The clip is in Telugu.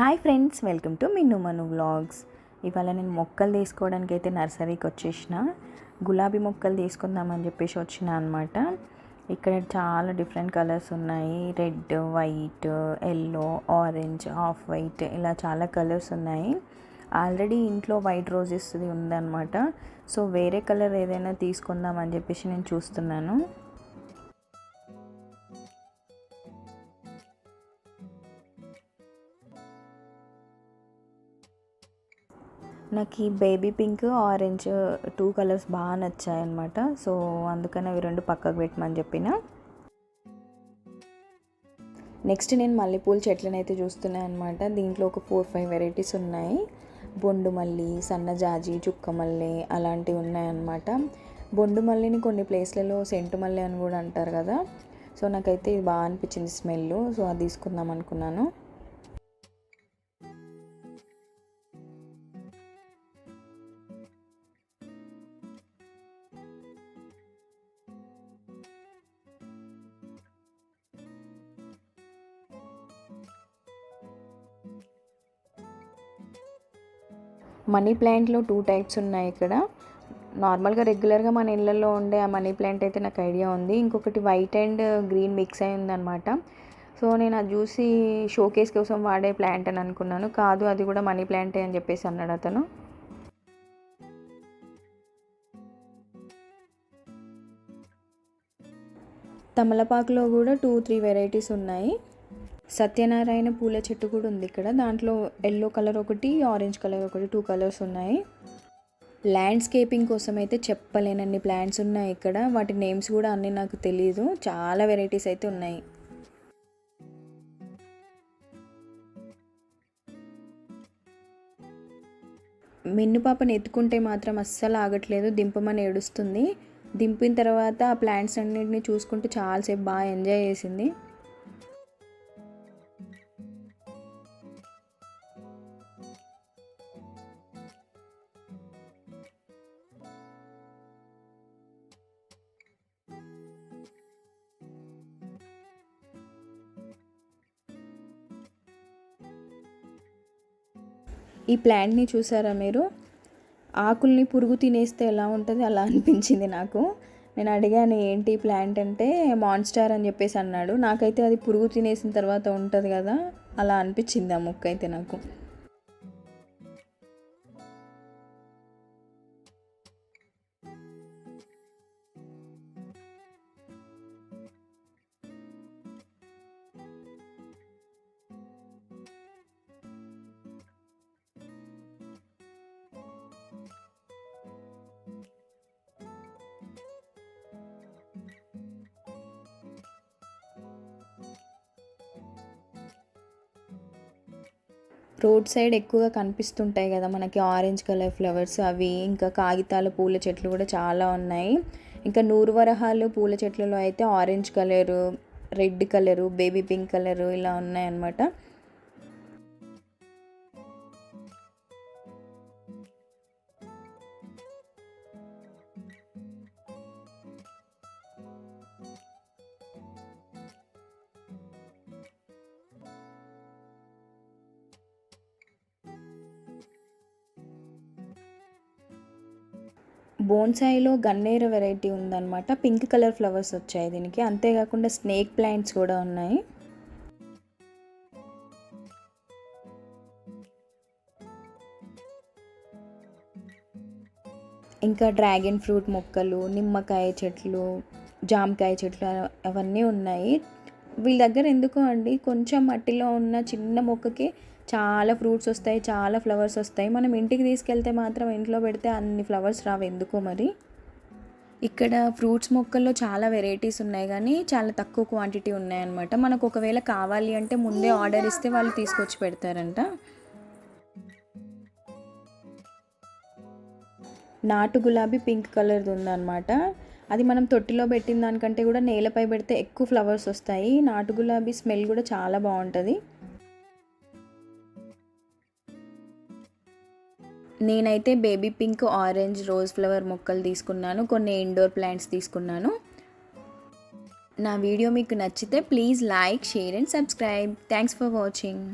Hi friends, welcome to Minnu Manu vlogs. ఇవాళ నేను మొక్కలు తీసుకోవడానికి అయితే నర్సరీకి వచ్చేసిన. గులాబీ మొక్కలు తీసుకుందామని చెప్పేసి వచ్చిన అనమాట. ఇక్కడ చాలా డిఫరెంట్ కలర్స్ ఉన్నాయి. Red, white, yellow, orange, off white, ఇలా చాలా కలర్స్ ఉన్నాయి. ఆల్రెడీ ఇంట్లో వైట్ రోజెస్ ఉందన్నమాట. సో వేరే కలర్ ఏదైనా తీసుకుందామని చెప్పేసి నేను చూస్తున్నాను. నాకు ఈ బేబీ పింక్, ఆరెంజ్ 2 కలర్స్ బాగా నచ్చాయి అన్నమాట. సో అందుకని అవి 2 పక్కకు పెట్టమని చెప్పిన. నెక్స్ట్ నేను మల్లెపూల చెట్లను అయితే చూస్తున్నాను అనమాట. దీంట్లో ఒక 4-5 వెరైటీస్ ఉన్నాయి. బొండు మల్లి, సన్నజాజి, చుక్క మల్లె అలాంటివి ఉన్నాయన్నమాట. బొండు మల్లిని కొన్ని ప్లేస్లలో సెంటు మల్లె అని కూడా అంటారు కదా. సో నాకైతే ఇది బాగా అనిపించింది స్మెల్. సో అది తీసుకుందాం అనుకున్నాను. మనీ ప్లాంట్లో 2 టైప్స్ ఉన్నాయి ఇక్కడ. నార్మల్గా రెగ్యులర్గా మన ఇళ్ళల్లో ఉండే ఆ మనీ ప్లాంట్ అయితే నాకు ఐడియా ఉంది. ఇంకొకటి వైట్ అండ్ గ్రీన్ మిక్స్ అయి ఉందన్నమాట. సో నేను అది చూసి షోకేస్ కోసం వాడే ప్లాంట్ అని అనుకున్నాను. కాదు, అది కూడా మనీ ప్లాంటే అని చెప్పేసి అన్నాడు అతను. తమలపాకులో కూడా 2-3 వెరైటీస్ ఉన్నాయి. సత్యనారాయణ పూల చెట్టు కూడా ఉంది ఇక్కడ. దాంట్లో ఎల్లో కలర్ ఒకటి, ఆరెంజ్ కలర్ ఒకటి, 2 కలర్స్ ఉన్నాయి. ల్యాండ్స్కేపింగ్ కోసం అయితే చెప్పలేనన్ని ప్లాంట్స్ ఉన్నాయి ఇక్కడ. వాటి నేమ్స్ కూడా అన్నీ నాకు తెలీదు. చాలా వెరైటీస్ అయితే ఉన్నాయి. మిన్ను పాపని ఎత్తుకుంటే మాత్రం అస్సలు ఆగట్లేదు, దింపమని ఏడుస్తుంది. దింపిన తర్వాత ఆ ప్లాంట్స్ అన్నింటినీ చూసుకుంటూ చాలాసేపు బాగా ఎంజాయ్ చేసింది. ఈ ప్లాంట్ని చూసారా మీరు? ఆకుల్ని పురుగు తినేస్తే ఎలా ఉంటుంది అలా అనిపించింది నాకు. నేను అడిగాను ఏంటి ప్లాంట్ అంటే మాన్స్టార్ అని చెప్పేసి అన్నాడు. నాకైతే అది పురుగు తినేసిన తర్వాత ఉంటుంది కదా, అలా అనిపించింది ఆ మొక్క అయితే నాకు. రోడ్ సైడ్ ఎక్కువగా కనిపిస్తుంటాయి కదా మనకి ఆరెంజ్ కలర్ ఫ్లవర్స్, అవి ఇంకా కాగితాల పూల చెట్లు కూడా చాలా ఉన్నాయి. ఇంకా నూరువరహాలు పూల చెట్లలో అయితే orange colour, red colour, baby pink colour ఇలా ఉన్నాయన్నమాట. బోన్సాయిలో గన్నేరు వెరైటీ ఉందన్నమాట. పింక్ కలర్ ఫ్లవర్స్ వచ్చాయి దీనికి. అంతేకాకుండా స్నేక్ ప్లాంట్స్ కూడా ఉన్నాయి. ఇంకా డ్రాగన్ ఫ్రూట్ మొక్కలు, నిమ్మకాయ చెట్లు, జామకాయ చెట్లు అవన్నీ ఉన్నాయి. వీళ్ళ దగ్గర ఎందుకో అండి కొంచెం మట్టిలో ఉన్న చిన్న మొక్కకి చాలా ఫ్రూట్స్ వస్తాయి, చాలా ఫ్లవర్స్ వస్తాయి. మనం ఇంటికి తీసుకెళ్తే మాత్రం ఇంట్లో పెడితే అన్ని ఫ్లవర్స్ రావు ఎందుకో మరి. ఇక్కడ ఫ్రూట్స్ మొక్కల్లో చాలా వెరైటీస్ ఉన్నాయి కానీ చాలా తక్కువ క్వాంటిటీ ఉన్నాయన్నమాట. మనకు ఒకవేళ కావాలి అంటే ముందే ఆర్డర్ ఇస్తే వాళ్ళు తీసుకొచ్చి పెడతారంట. నాటు గులాబీ పింక్ కలర్ది ఉందన్నమాట. అది మనం తొట్టిలో పెట్టిన దానికంటే కూడా నేలపై పెడితే ఎక్కువ ఫ్లవర్స్ వస్తాయి. నాటు గులాబీ స్మెల్ కూడా చాలా బాగుంటుంది. నేనైతే baby pink, orange, rose flower మొక్కలు తీసుకున్నాను. కొన్ని ఇండోర్ ప్లాంట్స్ తీసుకున్నాను. నా వీడియో మీకు నచ్చితే please like, share and subscribe. Thanks for watching.